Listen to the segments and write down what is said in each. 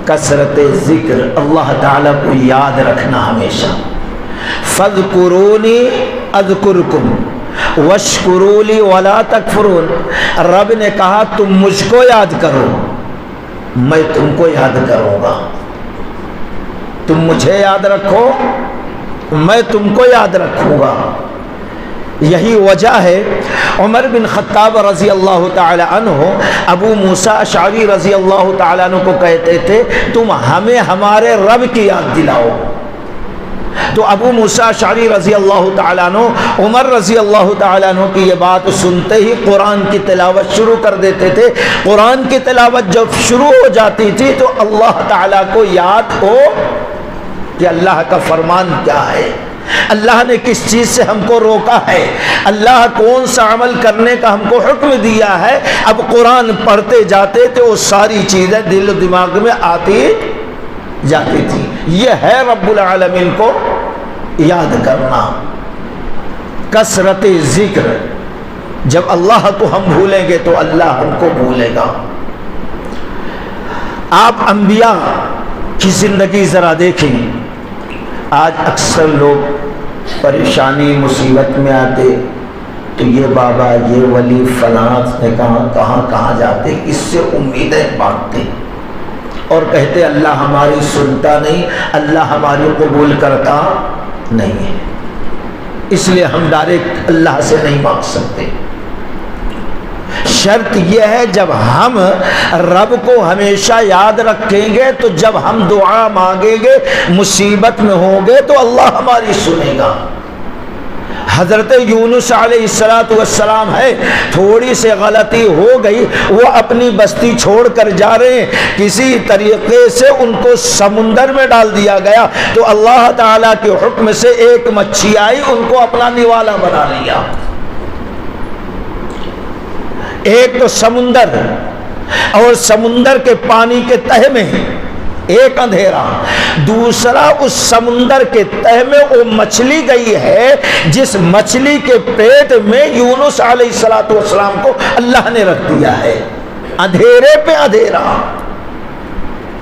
کثرت ذکر، اللہ تعالیٰ کو یاد رکھنا ہمیشہ. فاذکرونی اذکرکم واشکروا لی ولا تکفرون. رب نے کہا تم مجھ کو یاد کرو، میں تم کو یاد کروں گا. تم مجھے یاد رکھو، میں تم کو یاد رکھوں گا. یہی وجہ ہے عمر بن خطاب رضی اللہ تعالی عنہ ابو موسیٰ اشعری رضی اللہ تعالی عنہ کو کہتے تھے تم ہمیں ہمارے رب کی یاد دلاؤ. تو ابو موسیٰ اشعری رضی اللہ تعالیٰ عنہ عمر رضی اللہ تعالیٰ عنہ کی یہ بات سنتے ہی قرآن کی تلاوت شروع کر دیتے تھے. قرآن کی تلاوت جب شروع ہو جاتی تھی تو اللہ تعالیٰ کو یاد ہو کہ اللہ کا فرمان کیا ہے، اللہ نے کس چیز سے ہم کو روکا ہے، اللہ کون سا عمل کرنے کا ہم کو حکم دیا ہے. اب قرآن پڑھتے جاتے تو وہ ساری چیزیں دل و دماغ میں آتی جاتی تھی. یہ ہے رب العالمین کو یاد کرنا، کثرت ذکر. جب اللہ کو ہم بھولیں گے تو اللہ ہم کو بھولے گا. آپ انبیاء کی زندگی ذرا دیکھیں. آج اکثر لوگ پریشانی مصیبت میں آتے تو یہ بابا یہ ولی فلاں نے کہاں جاتے، اس سے امیدیں باندھتے اور کہتے اللہ ہماری سنتا نہیں، اللہ ہماری قبول کرتا نہیں ہے، اس لیے ہم ڈائریکٹ اللہ سے نہیں مانگ سکتے. شرط یہ ہے جب ہم رب کو ہمیشہ یاد رکھیں گے تو جب ہم دعا مانگیں گے مصیبت میں ہوں گے تو اللہ ہماری سنے گا. حضرت یونس علیہ السلام ہے، تھوڑی سی غلطی ہو گئی، وہ اپنی بستی چھوڑ کر جا رہے ہیں، کسی طریقے سے ان کو سمندر میں ڈال دیا گیا تو اللہ تعالیٰ کے حکم سے ایک مچھی آئی، ان کو اپنا نوالا بنا لیا. ایک تو سمندر اور سمندر کے پانی کے تہہ میں ایک اندھیرا، دوسرا اس سمندر کے تہہ میں وہ مچھلی گئی ہے جس مچھلی کے پیٹ میں یونس علیہ السلام کو اللہ نے رکھ دیا ہے. اندھیرے پہ اندھیرا.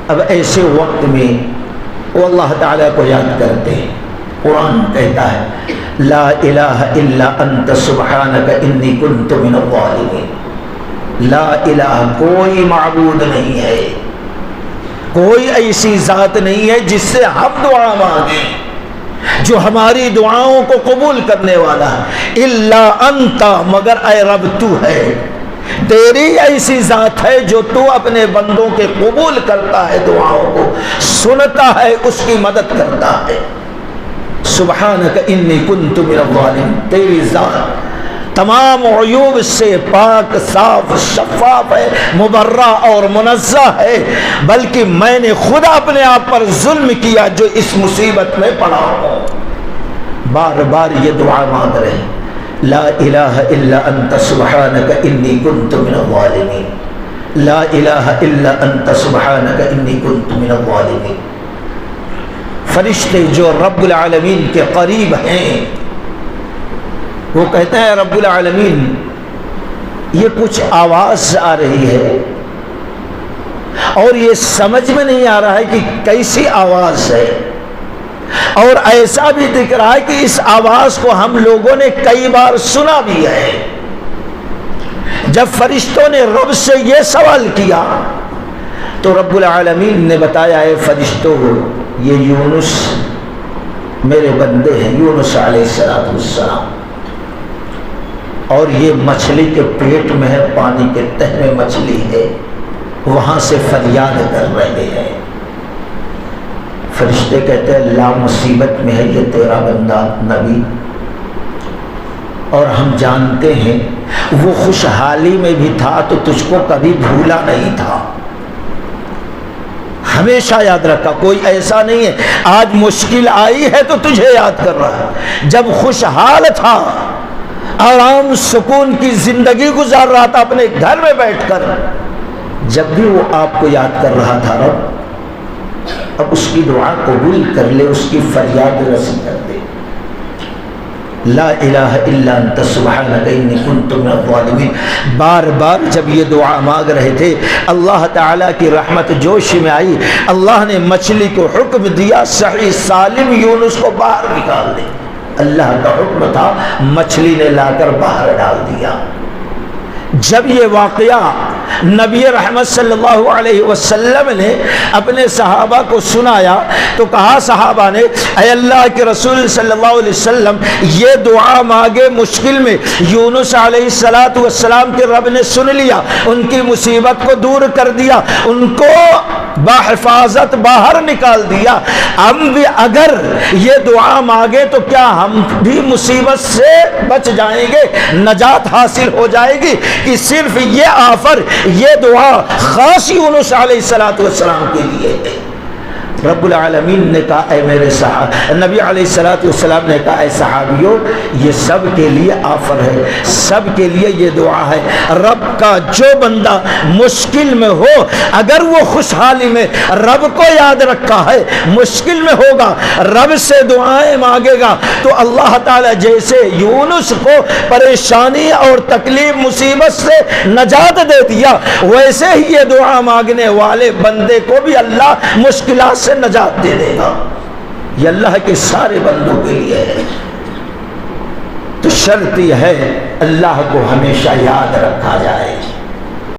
اب ایسے وقت میں وہ اللہ تعالیٰ کو یاد کرتے ہیں. قرآن کہتا ہے لا الہ الا انت سبحانک انی کنت من الظالمین. لا الہ، کوئی معبود نہیں ہے، کوئی ایسی ذات نہیں ہے جس سے ہم دعا مانگیں، جو ہماری دعاؤں کو قبول کرنے والا ہے. الا انت، مگر اے رب تو ہے، تیری ایسی ذات ہے جو تو اپنے بندوں کے قبول کرتا ہے، دعاؤں کو سنتا ہے، اس کی مدد کرتا ہے. سبحانک انی کنت من الظالمین. تیری ذات تمام عیوب سے پاک، صاف، شفاف ہے، مبرہ اور منزہ ہے، بلکہ میں نے خود اپنے آپ پر ظلم کیا جو اس مصیبت میں پڑا ہوں. بار بار یہ دعا مانگ رہے ہیں لا الہ الا انت سبحانک انی کنت من الظالمین. لا الہ الا انت سبحانک انی کنت من الظالمین. فرشتے جو رب العالمین کے قریب ہیں وہ کہتے ہیں رب العالمین یہ کچھ آواز آ رہی ہے اور یہ سمجھ میں نہیں آ رہا ہے کہ کیسی آواز ہے، اور ایسا بھی دکھ رہا ہے کہ اس آواز کو ہم لوگوں نے کئی بار سنا بھی ہے. جب فرشتوں نے رب سے یہ سوال کیا تو رب العالمین نے بتایا ہے فرشتوں یہ یونس میرے بندے ہیں، یونس علیہ السلام، اور یہ مچھلی کے پیٹ میں ہے، پانی کے تہہ میں مچھلی ہے، وہاں سے فریاد کر رہے ہیں. فرشتے کہتے ہیں اللہ مصیبت میں ہے یہ تیرا بندہ نبی، اور ہم جانتے ہیں وہ خوشحالی میں بھی تھا تو تجھ کو کبھی بھولا نہیں تھا، ہمیشہ یاد رکھا. کوئی ایسا نہیں ہے آج مشکل آئی ہے تو تجھے یاد کر رہا ہے، جب خوشحال تھا، آرام سکون کی زندگی گزار رہا تھا اپنے گھر میں بیٹھ کر، جب بھی وہ آپ کو یاد کر رہا تھا رب اب اس کی دعا قبول کر لے، اس کی فریاد رسی کر دے. لا الہ الا انت سبحانک انی کنت من الظالمین۔ بار بار جب یہ دعا مانگ رہے تھے اللہ تعالیٰ کی رحمت جوش میں آئی، اللہ نے مچھلی کو حکم دیا صحیح سالم یونس کو باہر نکال دے۔ اللہ کا حکم تھا، مچھلی نے لا کر باہر ڈال دیا۔ جب یہ واقعہ نبی رحمت صلی اللہ علیہ وسلم نے اپنے صحابہ کو سنایا تو کہا صحابہ نے، اے اللہ کے رسول صلی اللہ علیہ وسلم، یہ دعا مانگے مشکل میں یونس علیہ السلام کے رب نے سن لیا، ان کی مصیبت کو دور کر دیا، ان کو بحفاظت باہر نکال دیا۔ ہم بھی اگر یہ دعا مانگے تو کیا ہم بھی مصیبت سے بچ جائیں گے، نجات حاصل ہو جائے گی؟ کہ صرف یہ آفر، یہ دعا خاص یونس علیہ السلام کے لیے ہے۔ رب العالمین نے کہا اے میرے نبی علیہ السلام نے کہا اے صحابیوں، یہ سب کے لیے آفر ہے، سب کے لیے یہ دعا ہے۔ رب کا جو بندہ مشکل میں ہو، اگر وہ خوشحالی میں رب کو یاد رکھا ہے، مشکل میں ہوگا رب سے دعائیں مانگے گا تو اللہ تعالیٰ جیسے یونس کو پریشانی اور تکلیف مصیبت سے نجات دے دیا، ویسے ہی یہ دعا مانگنے والے بندے کو بھی اللہ مشکلات سے نجات دے دے گا۔ یہ اللہ کے سارے بندوں کے لیے ہے۔ تو شرط یہ ہے اللہ کو ہمیشہ یاد رکھا جائے۔